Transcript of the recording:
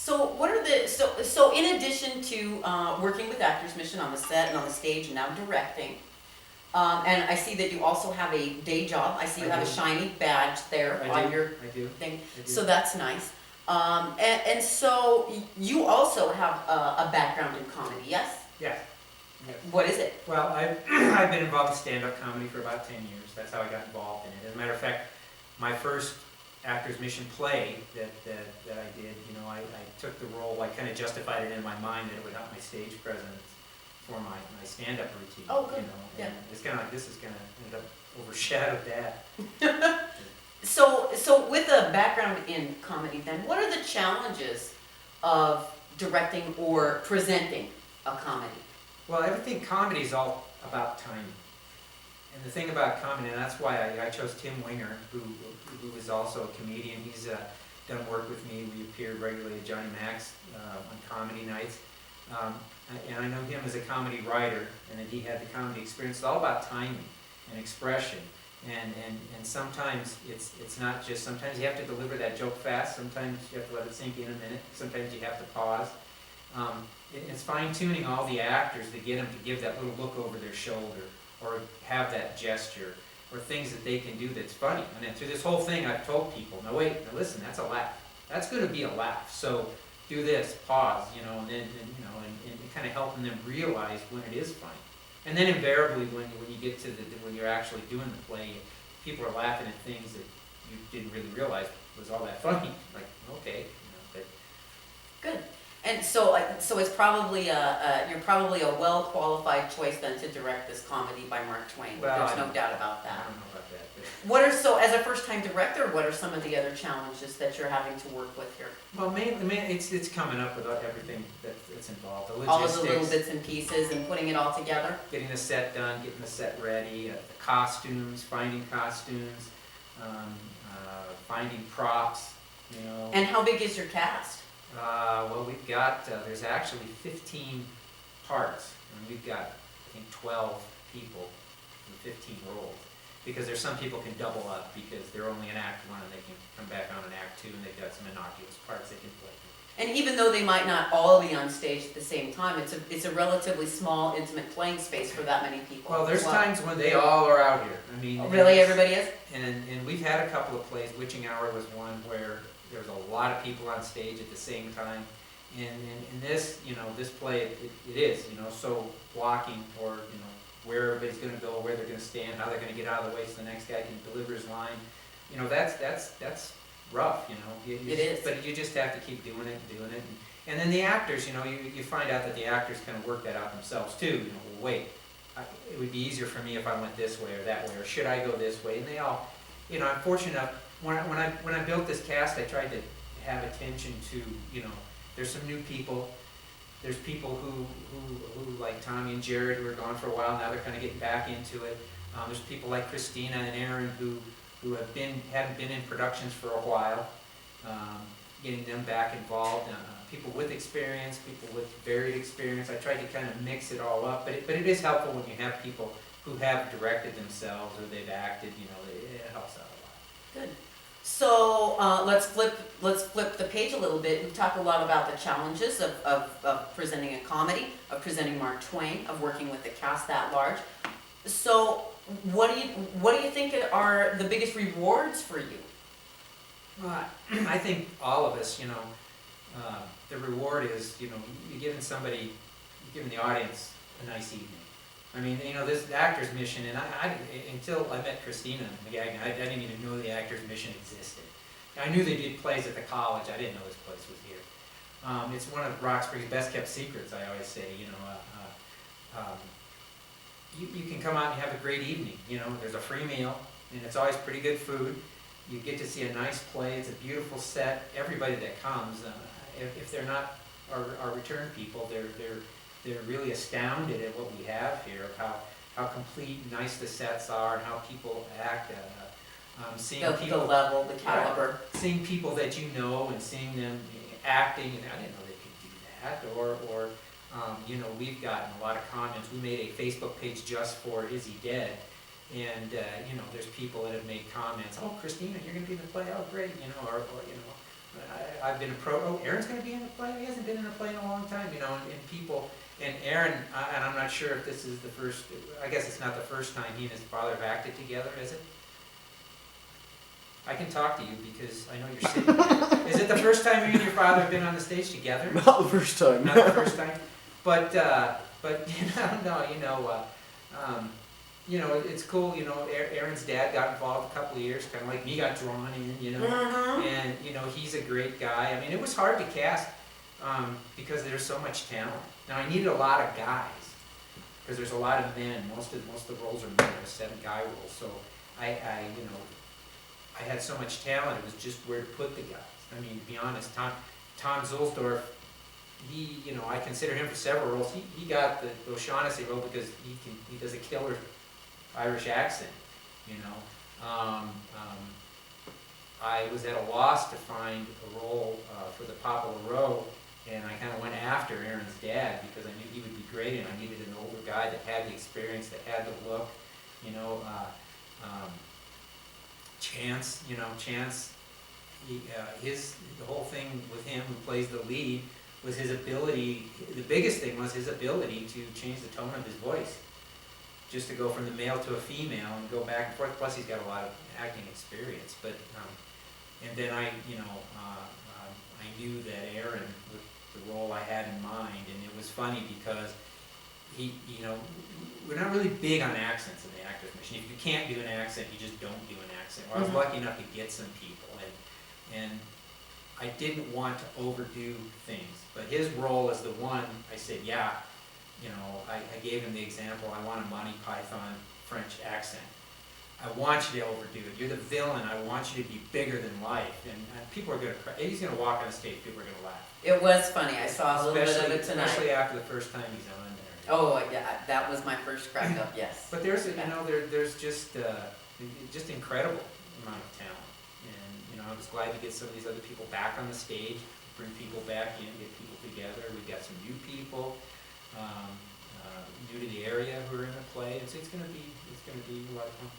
So what are the, so in addition to working with Actors Mission on the set and on the stage and now directing, and I see that you also have a day job. I see you have a shiny badge there on your thing. So that's nice. And so you also have a background in comedy, yes? Yes. Yes. What is it? Well, I've been involved in stand-up comedy for about 10 years. That's how I got involved in it. As a matter of fact, my first Actors Mission play that I did, you know, I took the role, I kind of justified it in my mind that it would help my stage presence for my stand-up routine. Oh, good. You know, Yeah. and it's kind of like this is going to end up overshadowed that. So with a background in comedy then, what are the challenges of directing or presenting a comedy? Well, everything comedy is all about timing. And the thing about comedy, and that's why I chose Tim Winger, who is also a comedian. He's done work with me. We appeared regularly at Johnny Mac's on comedy nights. And I know him as a comedy writer, and that he had the comedy experience. It's all about timing and expression. And sometimes it's not just, sometimes you have to deliver that joke fast, sometimes you have to let it sink in a minute, sometimes you have to pause. It's fine-tuning all the actors to get them to give that little look over their shoulder, or have that gesture, or things that they can do that's funny. And then through this whole thing, I've told people, no wait, now listen, that's a laugh. That's going to be a laugh. So do this, pause, you know, and then and kind of helping them realize when it is funny. And then invariably, when you get to when you're actually doing the play, people are laughing at things that you didn't really realize was all that funny. Like, okay, you know, but Good. And so it's probably you're probably a well-qualified choice then to direct this comedy by Mark Twain. Well, There's no doubt about I that. don't know about that. But What are, so as a first-time director, what are some of the other challenges that you're having to work with here? well, mainly it's coming up with everything that's involved. The All of the logistics, little bits and pieces and putting it all together? getting the set done, getting the set ready, the costumes, finding costumes, finding props, you know. And how big is your cast? Well, we've got, there's actually 15 parts, and we've got, I think, 12 people in 15 roles. Because there's some people can double up because they're only in Act 1 and they can come back on in Act 2 and they've got some innocuous parts they can play. And even though they might not all be on stage at the same time, it's a relatively small, intimate playing space for that many people. Well, there's times when they all are out here. I mean, Oh, really, everybody is? And we've had a couple of plays. Witching Hour was one where there was a lot of people on stage at the same time. And in this, you know, this play, it is, you know, so blocking, or, you know, where everybody's going to go, where they're going to stand, how they're going to get out of the way so the next guy can deliver his line. You know, that's rough, you know. It is. But you just have to keep doing it. And then the actors, you know, you find out that the actors kind of work that out themselves too. You know, well, wait, it would be easier for me if I went this way or that way, or should I go this way? And they all, you know, I'm fortunate enough, when I built this cast, I tried to have attention to, you know, there's some new people. There's people who like Tommy and Jared, who are gone for a while, now they're kind of getting back into it. There's people like Christina and Aaron who haven't been in productions for a while, getting them back involved. People with experience, people with varied experience. I tried to kind of mix it all up, but it is helpful when you have people who have directed themselves or they've acted. You know, it helps out a lot. Good. So let's flip the page a little bit. We've talked a lot about the challenges of presenting a comedy, of presenting Mark Twain, of working with the cast that large. So what do you think are the biggest rewards for you? Well, I think all of us, you know, the reward is, you know, you're giving the audience a nice evening. I mean, you know, this Actors Mission, and I until I met Christina McGagnon, I didn't even know the Actors Mission existed. I knew they did plays at the college. I didn't know this place was here. It's one of Roxbury's best kept secrets, I always say. You know, you can come out and have a great evening. You know, there's a free meal, and it's always pretty good food. You get to see a nice play. It's a beautiful set. Everybody that comes, if they're not our return people, they're really astounded at what we have here, of how complete and nice the sets are, and how people act. Seeing people, the level, the caliber. Seeing people that you know and seeing them acting, and I didn't know they could do that. Or you know, we've gotten a lot of comments. We made a Facebook page just for Is He Dead? And you know, there's people that have made comments. Oh, Christina, you're going to be in the play. Oh, great. You know, or you know. I've been Aaron's gonna be in a play, he hasn't been in a play in a long time, you know, and people, and Aaron, and I'm not sure if this is the first, I guess it's not the first time he and his father have acted together, is it? I can talk to you because I know you're sitting there. Is it the first time you and your father have been on the stage together? Not the first time. Not the first time? But you know, it's cool, you know, Aaron's dad got involved a couple of years, kind of like me, got drawn in, you know, and, you know, he's a great guy. I mean, it was hard to cast, because there's so much talent. Now, I needed a lot of guys, because there's a lot of men, most of the roles are men, there's 7 guy roles, so I had so much talent, it was just where to put the guys. I mean, to be honest, Tom Zulsdorf, he, you know, I consider him for several roles. He got the O'Shaughnessy role because he does a killer Irish accent, you know. I was at a loss to find a role for the Papa LaRoe, and I kind of went after Aaron's dad because I knew he would be great, and I needed an older guy that had the experience, that had the look, you know. Chance, you know, Chance, the whole thing with him who plays the lead was his ability, the biggest thing was his ability to change the tone of his voice. Just to go from the male to a female and go back and forth, plus he's got a lot of acting experience. But, and then I knew that Aaron, with the role I had in mind, and it was funny because he, you know, we're not really big on accents in the Actors Mission. If you can't do an accent, you just don't do an accent. Well, I was lucky enough to get some people, and I didn't want to overdo things. But his role as the one, I said, yeah, you know, I gave him the example, I want a Monty Python French accent. I want you to overdo it. You're the villain, I want you to be bigger than life. And people are going to cry. He's going to walk on the stage, people are going to laugh. It was funny, I saw a little bit of it tonight. Especially after the first time he's on there. Oh, yeah, that was my first crack up, yes. But there's, you know, there's just incredible amount of talent. And, you know, I was glad to get some of these other people back on the stage, bring people back in, get people together. We've got some new people, new to the area who are in the play. It's going to be a lot of fun.